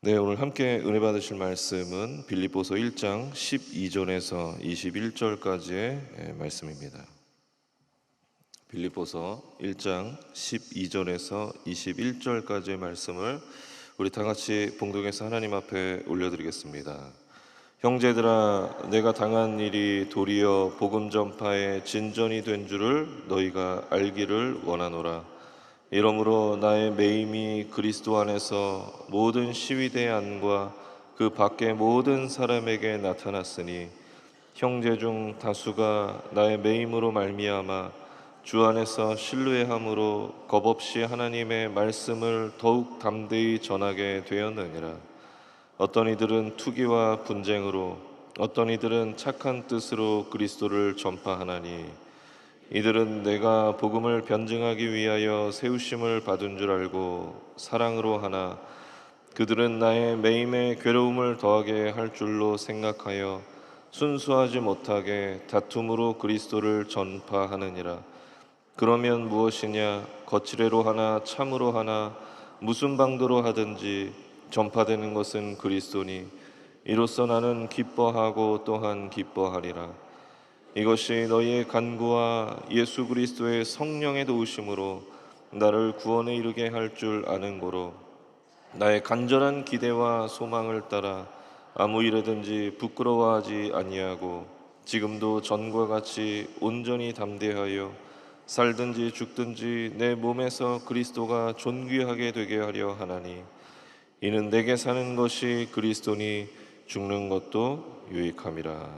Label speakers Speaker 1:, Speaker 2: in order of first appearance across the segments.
Speaker 1: 네, 오늘 함께 은혜 받으실 말씀은 빌립보서 1장 12절에서 21절까지의 말씀입니다. 빌립보서 1장 12절에서 21절까지의 말씀을 우리 다 같이 봉독해서 하나님 앞에 올려드리겠습니다. 형제들아, 내가 당한 일이 도리어 복음 전파의 진전이 된 줄을 너희가 알기를 원하노라. 이러므로 나의 매임이 그리스도 안에서 모든 시위대 안과 그 밖의 모든 사람에게 나타났으니 형제 중 다수가 나의 매임으로 말미암아 주 안에서 신뢰함으로 겁없이 하나님의 말씀을 더욱 담대히 전하게 되었느니라. 어떤 이들은 투기와 분쟁으로, 어떤 이들은 착한 뜻으로 그리스도를 전파하나니 이들은 내가 복음을 변증하기 위하여 세우심을 받은 줄 알고 사랑으로 하나 그들은 나의 매임에 괴로움을 더하게 할 줄로 생각하여 순수하지 못하게 다툼으로 그리스도를 전파하느니라. 그러면 무엇이냐? 거칠애로 하나 참으로 하나 무슨 방도로 하든지 전파되는 것은 그리스도니 이로써 나는 기뻐하고 또한 기뻐하리라. 이것이 너희의 간구와 예수 그리스도의 성령의 도우심으로 나를 구원에 이르게 할 줄 아는 고로 나의 간절한 기대와 소망을 따라 아무 일에든지 부끄러워하지 아니하고 지금도 전과 같이 온전히 담대하여 살든지 죽든지 내 몸에서 그리스도가 존귀하게 되게 하려 하나니 이는 내게 사는 것이 그리스도니 죽는 것도 유익함이라.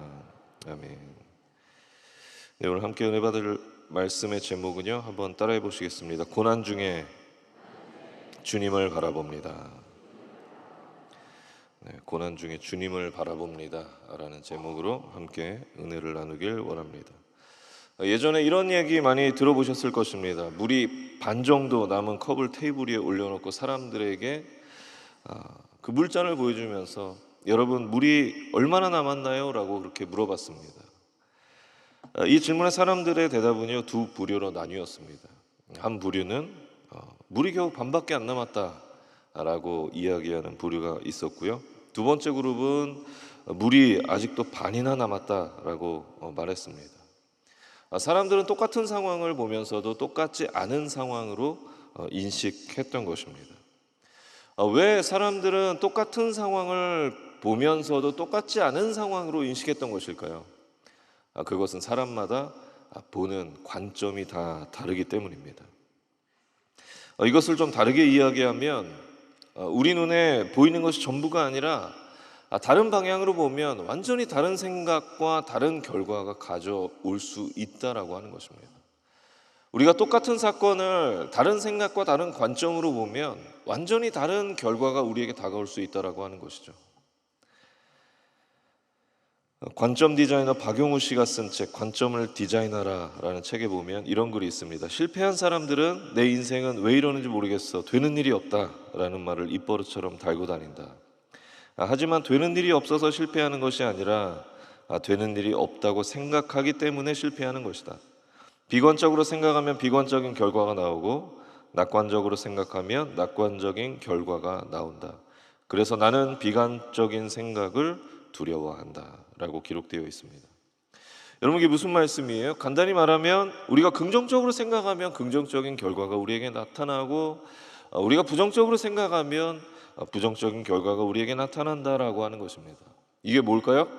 Speaker 1: 아멘. 네, 오늘 함께 은혜 받을 말씀의 제목은요, 한번 따라해 보시겠습니다. 고난 중에 주님을 바라봅니다. 네, 고난 중에 주님을 바라봅니다 라는 제목으로 함께 은혜를 나누길 원합니다. 예전에 이런 얘기 많이 들어보셨을 것입니다. 물이 반 정도 남은 컵을 테이블 위에 올려놓고 사람들에게 그 물잔을 보여주면서 여러분 물이 얼마나 남았나요? 라고 그렇게 물어봤습니다. 이 질문에 사람들의 대답은요, 두 부류로 나뉘었습니다. 한 부류는 물이 겨우 반밖에 안 남았다라고 이야기하는 부류가 있었고요. 두 번째 그룹은 물이 아직도 반이나 남았다라고 말했습니다. 사람들은 똑같은 상황을 보면서도 똑같지 않은 상황으로 인식했던 것입니다. 왜 사람들은 똑같은 상황을 보면서도 똑같지 않은 상황으로 인식했던 것일까요? 그것은 사람마다 보는 관점이 다 다르기 때문입니다. 이것을 좀 다르게 이야기하면 우리 눈에 보이는 것이 전부가 아니라 다른 방향으로 보면 완전히 다른 생각과 다른 결과가 가져올 수 있다라고 하는 것입니다. 우리가 똑같은 사건을 다른 생각과 다른 관점으로 보면 완전히 다른 결과가 우리에게 다가올 수 있다라고 하는 것이죠. 관점 디자이너 박용우 씨가 쓴 책 관점을 디자인하라 라는 책에 보면 이런 글이 있습니다. 실패한 사람들은 내 인생은 왜 이러는지 모르겠어, 되는 일이 없다 라는 말을 입버릇처럼 달고 다닌다. 하지만 되는 일이 없어서 실패하는 것이 아니라 되는 일이 없다고 생각하기 때문에 실패하는 것이다. 비관적으로 생각하면 비관적인 결과가 나오고 낙관적으로 생각하면 낙관적인 결과가 나온다. 그래서 나는 비관적인 생각을 두려워한다 라고 기록되어 있습니다. 여러분, 이게 무슨 말씀이에요? 간단히 말하면 우리가 긍정적으로 생각하면 긍정적인 결과가 우리에게 나타나고 우리가 부정적으로 생각하면 부정적인 결과가 우리에게 나타난다라고 하는 것입니다. 이게 뭘까요?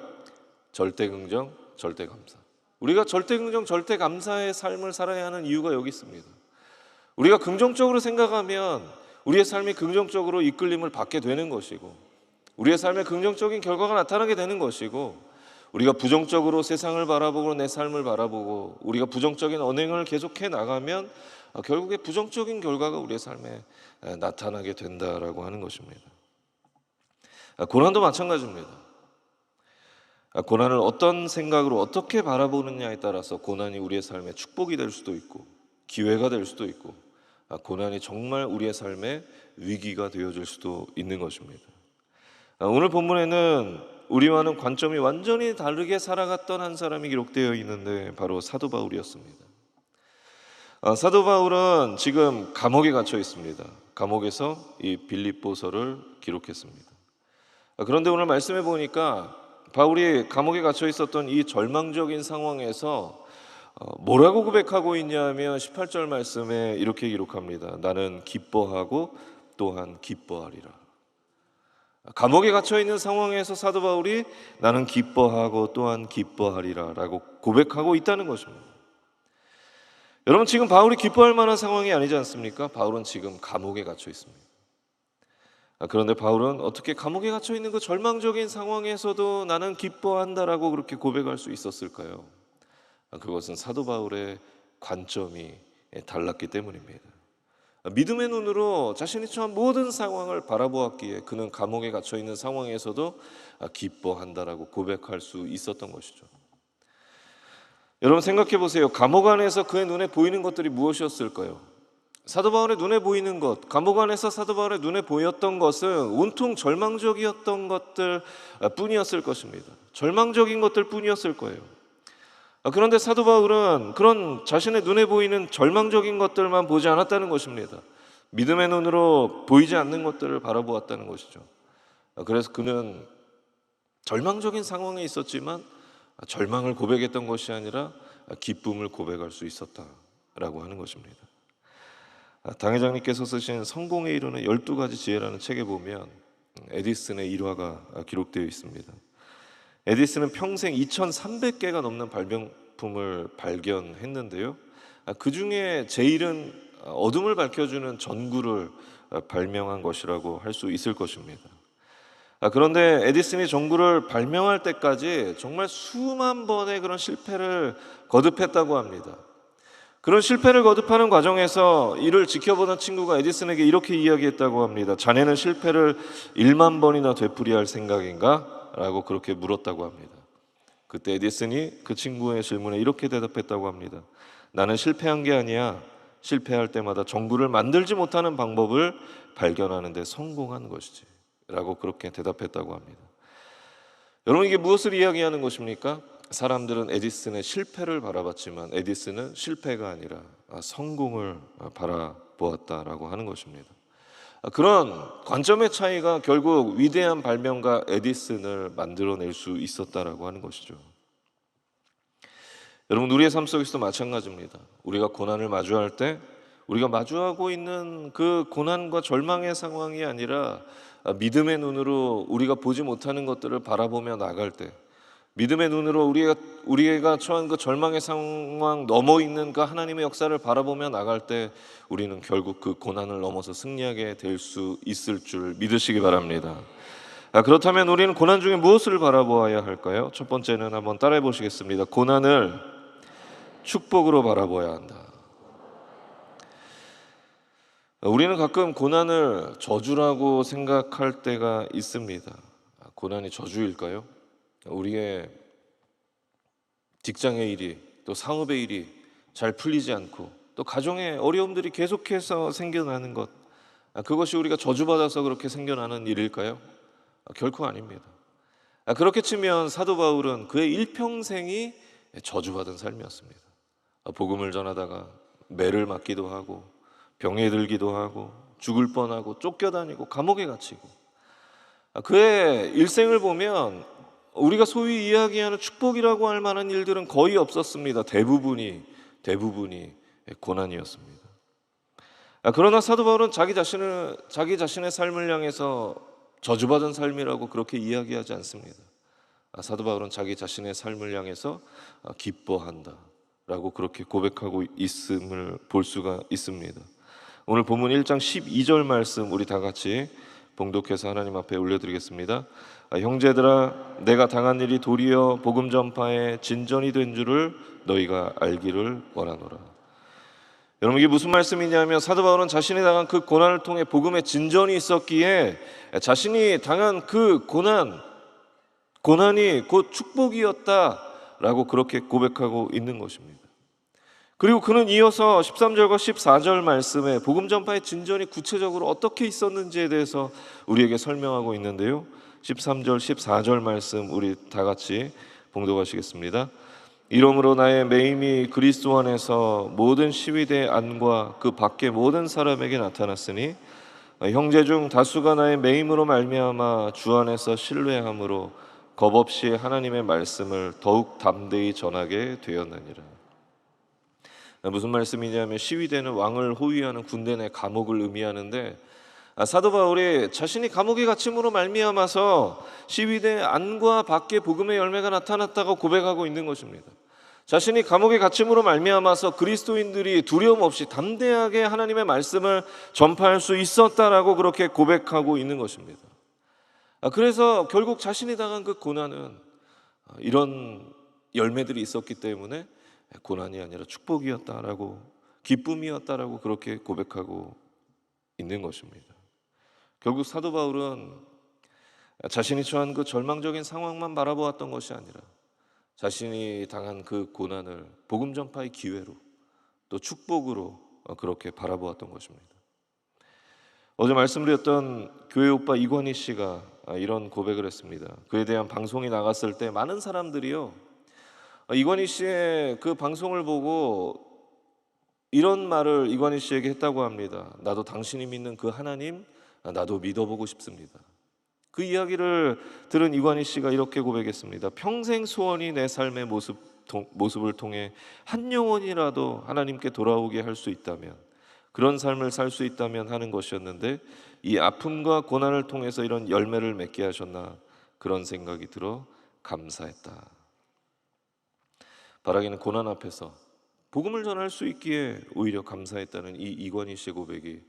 Speaker 1: 절대 긍정, 절대 감사. 우리가 절대 긍정, 절대 감사의 삶을 살아야 하는 이유가 여기 있습니다. 우리가 긍정적으로 생각하면 우리의 삶이 긍정적으로 이끌림을 받게 되는 것이고 우리의 삶에 긍정적인 결과가 나타나게 되는 것이고 우리가 부정적으로 세상을 바라보고 내 삶을 바라보고 우리가 부정적인 언행을 계속해 나가면 결국에 부정적인 결과가 우리의 삶에 나타나게 된다라고 하는 것입니다. 고난도 마찬가지입니다. 고난을 어떤 생각으로 어떻게 바라보느냐에 따라서 고난이 우리의 삶에 축복이 될 수도 있고 기회가 될 수도 있고 고난이 정말 우리의 삶에 위기가 되어질 수도 있는 것입니다. 오늘 본문에는 우리와는 관점이 완전히 다르게 살아갔던 한 사람이 기록되어 있는데 바로 사도 바울이었습니다. 사도 바울은 지금 감옥에 갇혀 있습니다. 감옥에서 이 빌립보서를 기록했습니다. 그런데 오늘 말씀해 보니까 바울이 감옥에 갇혀 있었던 이 절망적인 상황에서 뭐라고 고백하고 있냐면 18절 말씀에 이렇게 기록합니다. 나는 기뻐하고 또한 기뻐하리라. 감옥에 갇혀 있는 상황에서 사도 바울이 나는 기뻐하고 또한 기뻐하리라 라고 고백하고 있다는 것입니다. 여러분, 지금 바울이 기뻐할 만한 상황이 아니지 않습니까? 바울은 지금 감옥에 갇혀 있습니다. 그런데 바울은 어떻게 감옥에 갇혀 있는 그 절망적인 상황에서도 나는 기뻐한다라고 그렇게 고백할 수 있었을까요? 그것은 사도 바울의 관점이 달랐기 때문입니다. 믿음의 눈으로 자신이 처한 모든 상황을 바라보았기에 그는 감옥에 갇혀 있는 상황에서도 기뻐한다라고 고백할 수 있었던 것이죠. 여러분, 생각해 보세요. 감옥 안에서 그의 눈에 보이는 것들이 무엇이었을까요? 사도 바울의 눈에 보이는 것, 감옥 안에서 사도 바울의 눈에 보였던 것은 온통 절망적이었던 것들 뿐이었을 것입니다. 절망적인 것들 뿐이었을 거예요. 그런데 사도 바울은 그런 자신의 눈에 보이는 절망적인 것들만 보지 않았다는 것입니다. 믿음의 눈으로 보이지 않는 것들을 바라보았다는 것이죠. 그래서 그는 절망적인 상황에 있었지만 절망을 고백했던 것이 아니라 기쁨을 고백할 수 있었다라고 하는 것입니다. 당 회장님께서 쓰신 성공에 이르는 12가지 지혜라는 책에 보면 에디슨의 일화가 기록되어 있습니다. 에디슨은 평생 2,300개가 넘는 발명품을 발견했는데요. 그 중에 제일은 어둠을 밝혀주는 전구를 발명한 것이라고 할 수 있을 것입니다. 그런데 에디슨이 전구를 발명할 때까지 정말 수만 번의 그런 실패를 거듭했다고 합니다. 그런 실패를 거듭하는 과정에서 이를 지켜보던 친구가 에디슨에게 이렇게 이야기했다고 합니다. 자네는 실패를 1만 번이나 되풀이할 생각인가? 라고 그렇게 물었다고 합니다. 그때 에디슨이 그 친구의 질문에 이렇게 대답했다고 합니다. 나는 실패한 게 아니야. 실패할 때마다 전구를 만들지 못하는 방법을 발견하는 데 성공한 것이지. 라고 그렇게 대답했다고 합니다. 여러분, 이게 무엇을 이야기하는 것입니까? 사람들은 에디슨의 실패를 바라봤지만 에디슨은 실패가 아니라 성공을 바라보았다라고 하는 것입니다. 그런 관점의 차이가 결국 위대한 발명가 에디슨을 만들어낼 수 있었다라고 하는 것이죠. 여러분, 우리의 삶 속에서도 마찬가지입니다. 우리가 고난을 마주할 때 우리가 마주하고 있는 그 고난과 절망의 상황이 아니라 믿음의 눈으로 우리가 보지 못하는 것들을 바라보며 나갈 때, 믿음의 눈으로 우리가 처한 그 절망의 상황 넘어 있는 그 하나님의 역사를 바라보며 나갈 때 우리는 결국 그 고난을 넘어서 승리하게 될 수 있을 줄 믿으시기 바랍니다. 그렇다면 우리는 고난 중에 무엇을 바라보아야 할까요? 첫 번째는 한번 따라해 보시겠습니다. 고난을 축복으로 바라보아야 한다. 우리는 가끔 고난을 저주라고 생각할 때가 있습니다. 고난이 저주일까요? 우리의 직장의 일이, 또 사업의 일이 잘 풀리지 않고 또 가정의 어려움들이 계속해서 생겨나는 것, 그것이 우리가 저주받아서 그렇게 생겨나는 일일까요? 결코 아닙니다. 그렇게 치면 사도 바울은 그의 일평생이 저주받은 삶이었습니다. 복음을 전하다가 매를 맞기도 하고 병에 들기도 하고 죽을 뻔하고 쫓겨다니고 감옥에 갇히고, 그의 일생을 보면 우리가 소위 이야기하는 축복이라고 할 만한 일들은 거의 없었습니다. 대부분이 고난이었습니다. 그러나 사도 바울은 자기 자신의 삶을 향해서 저주받은 삶이라고 그렇게 이야기하지 않습니다. 사도 바울은 자기 자신의 삶을 향해서 기뻐한다라고 그렇게 고백하고 있음을 볼 수가 있습니다. 오늘 본문 1장 12절 말씀 우리 다 같이 봉독해서 하나님 앞에 올려드리겠습니다. 형제들아, 내가 당한 일이 도리어 복음 전파의 진전이 된 줄을 너희가 알기를 원하노라. 여러분, 이게 무슨 말씀이냐면 사도 바울은 자신이 당한 그 고난을 통해 복음의 진전이 있었기에 자신이 당한 그 고난이 곧 축복이었다라고 그렇게 고백하고 있는 것입니다. 그리고 그는 이어서 13절과 14절 말씀에 복음 전파의 진전이 구체적으로 어떻게 있었는지에 대해서 우리에게 설명하고 있는데요. 13절, 14절 말씀 우리 다 같이 봉독하시겠습니다. 이러므로 나의 매임이 그리스도 안에서 모든 시위대의 안과 그 밖의 모든 사람에게 나타났으니 형제 중 다수가 나의 매임으로 말미암아 주 안에서 신뢰함으로 겁없이 하나님의 말씀을 더욱 담대히 전하게 되었느니라. 무슨 말씀이냐면 시위대는 왕을 호위하는 군대 내 감옥을 의미하는데, 사도 바울이 자신이 감옥에 갇힘으로 말미암아서 시위대 안과 밖에 복음의 열매가 나타났다고 고백하고 있는 것입니다. 자신이 감옥에 갇힘으로 말미암아서 그리스도인들이 두려움 없이 담대하게 하나님의 말씀을 전파할 수 있었다라고 그렇게 고백하고 있는 것입니다. 그래서 결국 자신이 당한 그 고난은 이런 열매들이 있었기 때문에 고난이 아니라 축복이었다라고, 기쁨이었다라고 그렇게 고백하고 있는 것입니다. 결국 사도 바울은 자신이 처한 그 절망적인 상황만 바라보았던 것이 아니라 자신이 당한 그 고난을 복음 전파의 기회로 또 축복으로 그렇게 바라보았던 것입니다. 어제 말씀드렸던 교회 오빠 이관희 씨가 이런 고백을 했습니다. 그에 대한 방송이 나갔을 때 많은 사람들이요, 이관희 씨의 그 방송을 보고 이런 말을 이관희 씨에게 했다고 합니다. 나도 당신이 믿는 그 하나님 나도 믿어보고 싶습니다. 그 이야기를 들은 이관희 씨가 이렇게 고백했습니다. 평생 소원이 내 삶의 모습을 통해 한 영혼이라도 하나님께 돌아오게 할 수 있다면, 그런 삶을 살 수 있다면 하는 것이었는데 이 아픔과 고난을 통해서 이런 열매를 맺게 하셨나, 그런 생각이 들어 감사했다. 바라기는 고난 앞에서 복음을 전할 수 있기에 오히려 감사했다는 이 이관희 씨의 고백이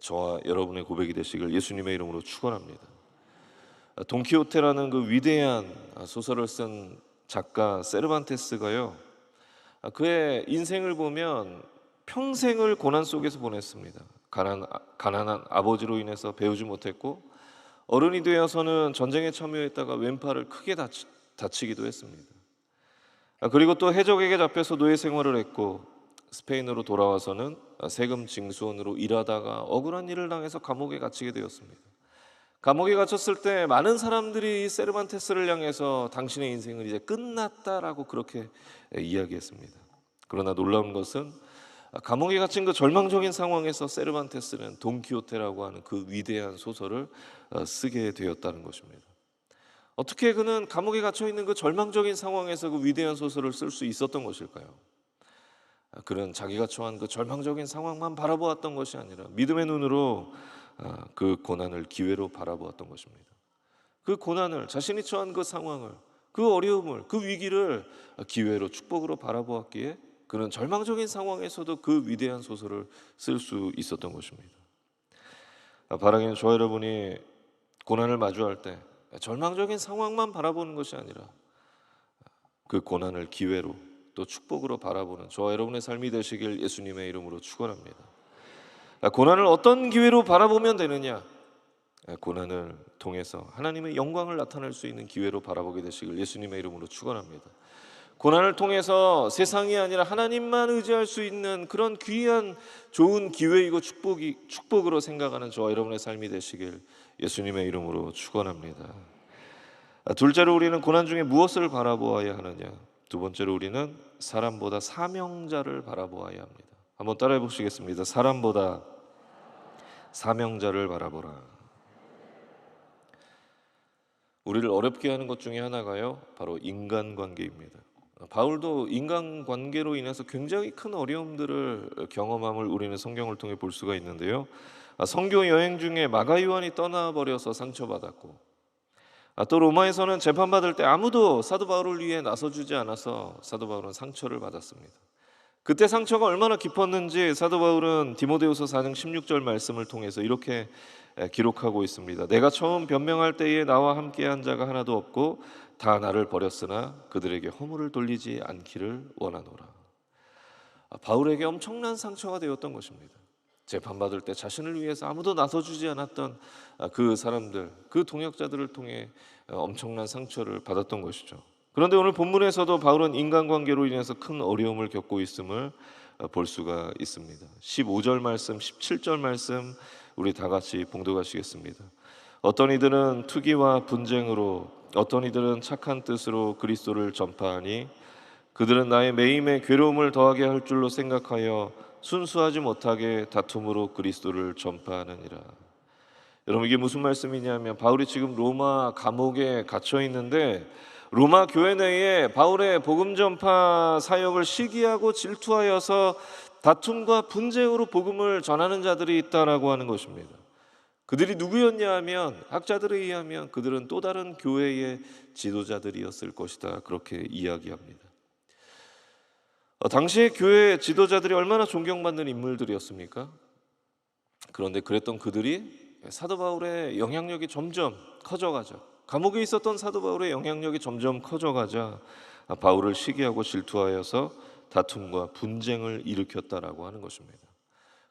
Speaker 1: 저와 여러분의 고백이 되시길 예수님의 이름으로 축원합니다. 돈키호테라는 그 위대한 소설을 쓴 작가 세르반테스가요, 그의 인생을 보면 평생을 고난 속에서 보냈습니다. 가난한 아버지로 인해서 배우지 못했고, 어른이 되어서는 전쟁에 참여했다가 왼팔을 크게 다치기도 했습니다. 그리고 또 해적에게 잡혀서 노예 생활을 했고, 스페인으로 돌아와서는 세금 징수원으로 일하다가 억울한 일을 당해서 감옥에 갇히게 되었습니다. 감옥에 갇혔을 때 많은 사람들이 세르반테스를 향해서 당신의 인생은 이제 끝났다라고 그렇게 이야기했습니다. 그러나 놀라운 것은 감옥에 갇힌 그 절망적인 상황에서 세르반테스는 돈키호테라고 하는 그 위대한 소설을 쓰게 되었다는 것입니다. 어떻게 그는 감옥에 갇혀 있는 그 절망적인 상황에서 그 위대한 소설을 쓸 수 있었던 것일까요? 그는 자기가 처한 그 절망적인 상황만 바라보았던 것이 아니라 믿음의 눈으로 그 고난을 기회로 바라보았던 것입니다. 그 고난을, 자신이 처한 그 상황을, 그 어려움을, 그 위기를 기회로, 축복으로 바라보았기에 그는 절망적인 상황에서도 그 위대한 소설을 쓸 수 있었던 것입니다. 바라기는 저와 여러분이 고난을 마주할 때 절망적인 상황만 바라보는 것이 아니라 그 고난을 기회로 또 축복으로 바라보는 저와 여러분의 삶이 되시길 예수님의 이름으로 축원합니다. 고난을 어떤 기회로 바라보면 되느냐? 고난을 통해서 하나님의 영광을 나타낼 수 있는 기회로 바라보게 되시길 예수님의 이름으로 축원합니다. 고난을 통해서 세상이 아니라 하나님만 의지할 수 있는 그런 귀한 좋은 기회이고 축복으로 생각하는 저와 여러분의 삶이 되시길 예수님의 이름으로 축원합니다. 둘째로 우리는 고난 중에 무엇을 바라보아야 하느냐? 두 번째로 우리는 사람보다 사명자를 바라보아야 합니다. 한번 따라해 보시겠습니다. 사람보다 사명자를 바라보라. 우리를 어렵게 하는 것 중에 하나가요, 바로 인간관계입니다. 바울도 인간관계로 인해서 굉장히 큰 어려움들을 경험함을 우리는 성경을 통해 볼 수가 있는데요, 선교 여행 중에 마가 요한이 떠나버려서 상처받았고, 또 로마에서는 재판받을 때 아무도 사도 바울을 위해 나서주지 않아서 사도 바울은 상처를 받았습니다. 그때 상처가 얼마나 깊었는지 사도 바울은 디모데후서 4장 16절 말씀을 통해서 이렇게 기록하고 있습니다. 내가 처음 변명할 때에 나와 함께한 자가 하나도 없고 다 나를 버렸으나 그들에게 허물을 돌리지 않기를 원하노라. 바울에게 엄청난 상처가 되었던 것입니다. 재판받을 때 자신을 위해서 아무도 나서주지 않았던 그 사람들, 그 동역자들을 통해 엄청난 상처를 받았던 것이죠. 그런데 오늘 본문에서도 바울은 인간관계로 인해서 큰 어려움을 겪고 있음을 볼 수가 있습니다. 15절 말씀, 17절 말씀 우리 다 같이 봉독하시겠습니다. 어떤 이들은 투기와 분쟁으로, 어떤 이들은 착한 뜻으로 그리스도를 전파하니 그들은 나의 매임에 괴로움을 더하게 할 줄로 생각하여 순수하지 못하게 다툼으로 그리스도를 전파하느니라. 여러분, 이게 무슨 말씀이냐면 바울이 지금 로마 감옥에 갇혀 있는데 로마 교회 내에 바울의 복음 전파 사역을 시기하고 질투하여서 다툼과 분쟁으로 복음을 전하는 자들이 있다라고 하는 것입니다. 그들이 누구였냐 하면 학자들에 의하면 그들은 또 다른 교회의 지도자들이었을 것이다, 그렇게 이야기합니다. 당시의 교회 지도자들이 얼마나 존경받는 인물들이었습니까? 그런데 그랬던 그들이 사도 바울의 영향력이 점점 커져가자, 감옥에 있었던 사도 바울의 영향력이 점점 커져가자 바울을 시기하고 질투하여서 다툼과 분쟁을 일으켰다라고 하는 것입니다.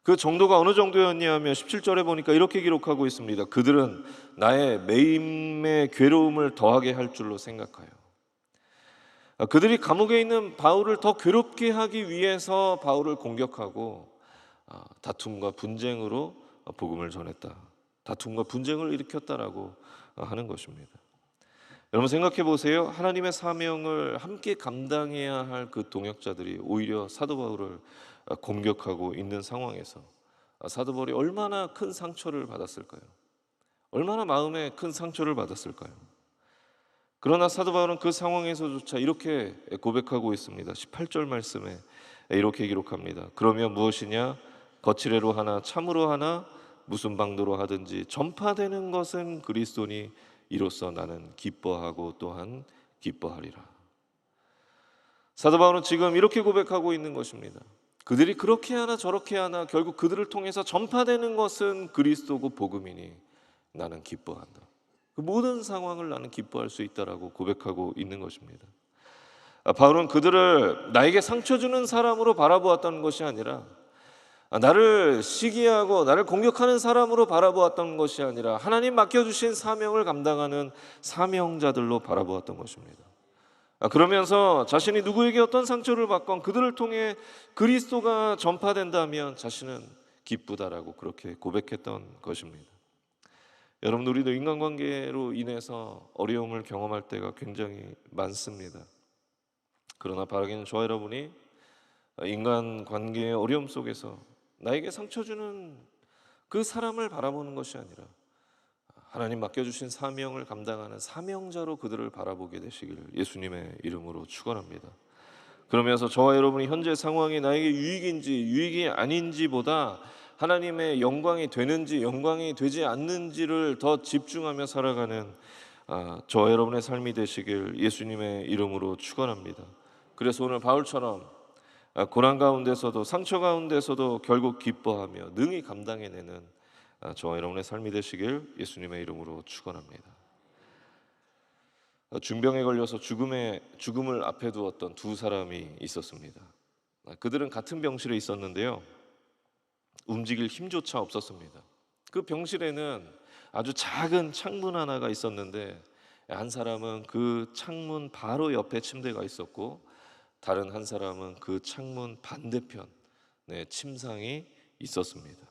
Speaker 1: 그 정도가 어느 정도였냐 하면 17절에 보니까 이렇게 기록하고 있습니다. 그들은 나의 매임의 괴로움을 더하게 할 줄로 생각하여. 그들이 감옥에 있는 바울을 더 괴롭게 하기 위해서 바울을 공격하고 다툼과 분쟁으로 복음을 전했다, 다툼과 분쟁을 일으켰다라고 하는 것입니다. 여러분, 생각해 보세요. 하나님의 사명을 함께 감당해야 할 그 동역자들이 오히려 사도 바울을 공격하고 있는 상황에서 사도 바울이 얼마나 큰 상처를 받았을까요? 얼마나 마음에 큰 상처를 받았을까요? 그러나 사도 바울은 그 상황에서조차 이렇게 고백하고 있습니다. 18절 말씀에 이렇게 기록합니다. 그러면 무엇이냐? 거칠애로 하나 참으로 하나 무슨 방도로 하든지 전파되는 것은 그리스도니 이로써 나는 기뻐하고 또한 기뻐하리라. 사도 바울은 지금 이렇게 고백하고 있는 것입니다. 그들이 그렇게 하나 저렇게 하나 결국 그들을 통해서 전파되는 것은 그리스도고 복음이니 나는 기뻐한다. 그 모든 상황을 나는 기뻐할 수 있다라고 고백하고 있는 것입니다. 바울은 그들을 나에게 상처 주는 사람으로 바라보았다는 것이 아니라, 나를 시기하고 나를 공격하는 사람으로 바라보았던 것이 아니라 하나님 맡겨주신 사명을 감당하는 사명자들로 바라보았던 것입니다. 그러면서 자신이 누구에게 어떤 상처를 받건 그들을 통해 그리스도가 전파된다면 자신은 기쁘다라고 그렇게 고백했던 것입니다. 여러분, 우리도 인간관계로 인해서 어려움을 경험할 때가 굉장히 많습니다. 그러나 바라기는 저와 여러분이 인간관계의 어려움 속에서 나에게 상처 주는 그 사람을 바라보는 것이 아니라 하나님 맡겨주신 사명을 감당하는 사명자로 그들을 바라보게 되시기를 예수님의 이름으로 축원합니다. 그러면서 저와 여러분이 현재 상황이 나에게 유익인지 유익이 아닌지보다 하나님의 영광이 되는지 영광이 되지 않는지를 더 집중하며 살아가는 저와 여러분의 삶이 되시길 예수님의 이름으로 축원합니다. 그래서 오늘 바울처럼 고난 가운데서도 상처 가운데서도 결국 기뻐하며 능히 감당해내는 저와 여러분의 삶이 되시길 예수님의 이름으로 축원합니다. 중병에 걸려서 죽음을 앞에 두었던 두 사람이 있었습니다. 그들은 같은 병실에 있었는데요, 움직일 힘조차 없었습니다. 그 병실에는 아주 작은 창문 하나가 있었는데 한 사람은 그 창문 바로 옆에 침대가 있었고 다른 한 사람은 그 창문 반대편 침상이 있었습니다.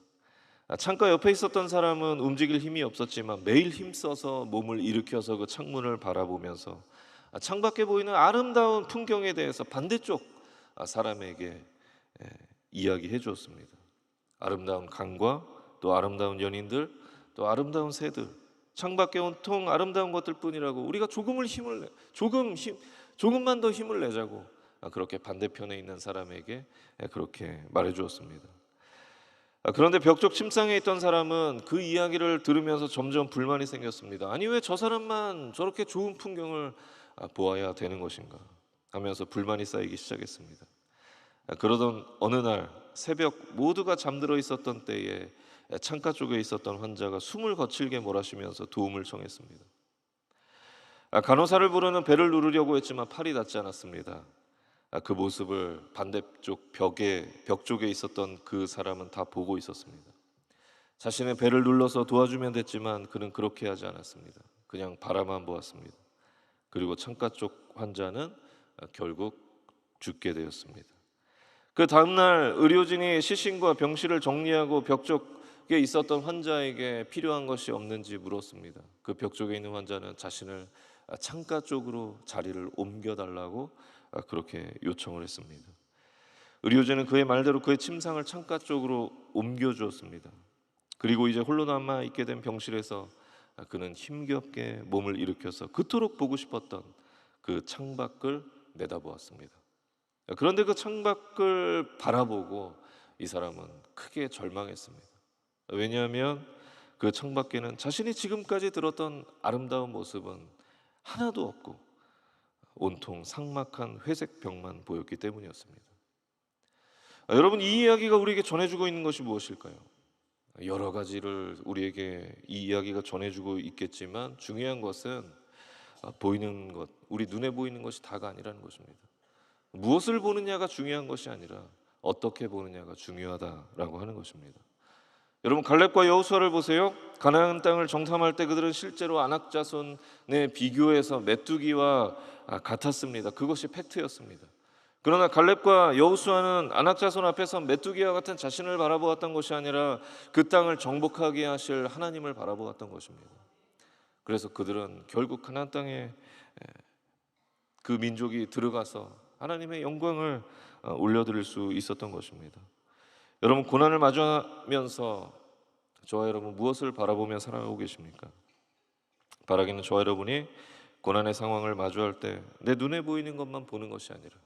Speaker 1: 창가 옆에 있었던 사람은 움직일 힘이 없었지만 매일 힘써서 몸을 일으켜서 그 창문을 바라보면서 창밖에 보이는 아름다운 풍경에 대해서 반대쪽 사람에게 이야기해 주었습니다. 아름다운 강과 또 아름다운 연인들, 또 아름다운 새들, 창밖에 온통 아름다운 것들 뿐이라고 우리가 조금만 더 힘을 내자고 그렇게 반대편에 있는 사람에게 그렇게 말해 주었습니다. 그런데 벽쪽 침상에 있던 사람은 그 이야기를 들으면서 점점 불만이 생겼습니다. 아니, 왜 저 사람만 저렇게 좋은 풍경을 보아야 되는 것인가 하면서 불만이 쌓이기 시작했습니다. 그러던 어느 날 새벽 모두가 잠들어 있었던 때에 창가 쪽에 있었던 환자가 숨을 거칠게 몰아쉬면서 도움을 청했습니다. 간호사를 부르는 벨을 누르려고 했지만 팔이 닿지 않았습니다. 그 모습을 반대쪽 벽 쪽에 있었던 그 사람은 다 보고 있었습니다. 자신의 벨을 눌러서 도와주면 됐지만 그는 그렇게 하지 않았습니다. 그냥 바라만 보았습니다. 그리고 창가 쪽 환자는 결국 죽게 되었습니다. 그 다음날 의료진이 시신과 병실을 정리하고 벽 쪽에 있었던 환자에게 필요한 것이 없는지 물었습니다. 그 벽 쪽에 있는 환자는 자신을 창가 쪽으로 자리를 옮겨달라고 그렇게 요청을 했습니다. 의료진은 그의 말대로 그의 침상을 창가 쪽으로 옮겨주었습니다. 그리고 이제 홀로 남아 있게 된 병실에서 그는 힘겹게 몸을 일으켜서 그토록 보고 싶었던 그 창밖을 내다보았습니다. 그런데 그 창밖을 바라보고 이 사람은 크게 절망했습니다. 왜냐하면 그 창밖에는 자신이 지금까지 들었던 아름다운 모습은 하나도 없고 온통 삭막한 회색 벽만 보였기 때문이었습니다. 여러분, 이 이야기가 우리에게 전해주고 있는 것이 무엇일까요? 여러 가지를 우리에게 이 이야기가 전해주고 있겠지만 중요한 것은 보이는 것, 우리 눈에 보이는 것이 다가 아니라는 것입니다. 무엇을 보느냐가 중요한 것이 아니라 어떻게 보느냐가 중요하다라고 하는 것입니다. 여러분, 갈렙과 여호수아를 보세요. 가나안 땅을 정탐할 때 그들은 실제로 아낙 자손에 비교해서 메뚜기와 같았습니다. 그것이 팩트였습니다. 그러나 갈렙과 여호수아는 아낙 자손 앞에서 메뚜기와 같은 자신을 바라보았던 것이 아니라 그 땅을 정복하게 하실 하나님을 바라보았던 것입니다. 그래서 그들은 결국 가나안 땅에 그 민족이 들어가서 하나님의 영광을 올려드릴 수 있었던 것입니다. 여러분, 고난을 마주하면서 저와 여러분 무엇을 바라보며 살아가고 계십니까? 바라기는 저와 여러분이 고난의 상황을 마주할 때 내 눈에 보이는 것만 보는 것이 아니라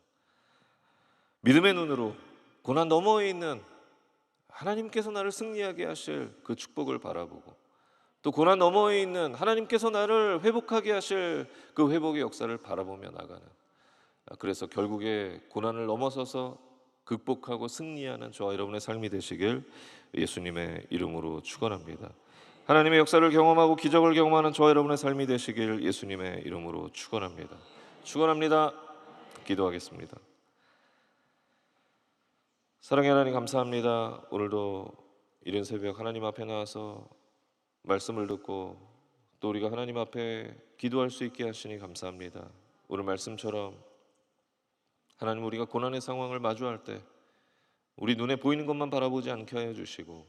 Speaker 1: 믿음의 눈으로 고난 너머에 있는 하나님께서 나를 승리하게 하실 그 축복을 바라보고, 또 고난 너머에 있는 하나님께서 나를 회복하게 하실 그 회복의 역사를 바라보며 나가는, 그래서 결국에 고난을 넘어서서 극복하고 승리하는 저와 여러분의 삶이 되시길 예수님의 이름으로 축원합니다. 하나님의 역사를 경험하고 기적을 경험하는 저와 여러분의 삶이 되시길 예수님의 이름으로 축원합니다. 축원합니다. 기도하겠습니다. 사랑의 하나님, 감사합니다. 오늘도 이른 새벽 하나님 앞에 나와서 말씀을 듣고 또 우리가 하나님 앞에 기도할 수 있게 하시니 감사합니다. 오늘 말씀처럼 하나님, 우리가 고난의 상황을 마주할 때 우리 눈에 보이는 것만 바라보지 않게 하여 주시고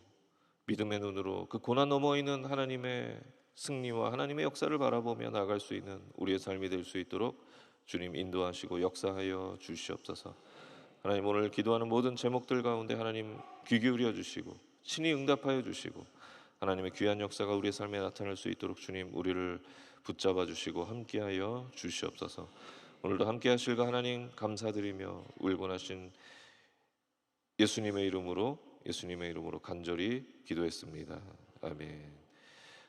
Speaker 1: 믿음의 눈으로 그 고난 너머에 있는 하나님의 승리와 하나님의 역사를 바라보며 나아갈 수 있는 우리의 삶이 될 수 있도록 주님 인도하시고 역사하여 주시옵소서. 하나님, 오늘 기도하는 모든 제목들 가운데 하나님 귀 기울여 주시고 친히 응답하여 주시고 하나님의 귀한 역사가 우리의 삶에 나타날 수 있도록 주님 우리를 붙잡아 주시고 함께하여 주시옵소서. 오늘도 함께 하실 그 하나님 감사드리며 울곤하신 예수님의 이름으로 간절히 기도했습니다. 아멘.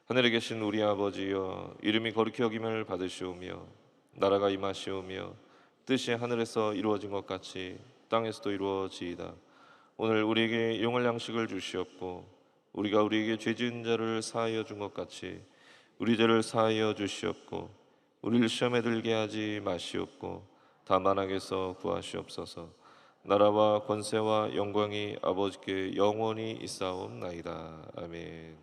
Speaker 1: 하늘에 계신 우리 아버지여, 이름이 거룩히 여김을 받으시오며 나라가 임하시오며 뜻이 하늘에서 이루어진 것 같이 땅에서도 이루어지이다. 오늘 우리에게 용할 양식을 주시옵고 우리가 우리에게 죄 지은 자를 사하여 준 것 같이 우리 죄를 사하여 주시옵고 우리를 시험에 들게 하지 마시옵고 다만 악에서 구하시옵소서. 나라와 권세와 영광이 아버지께 영원히 있사옵나이다. 아멘.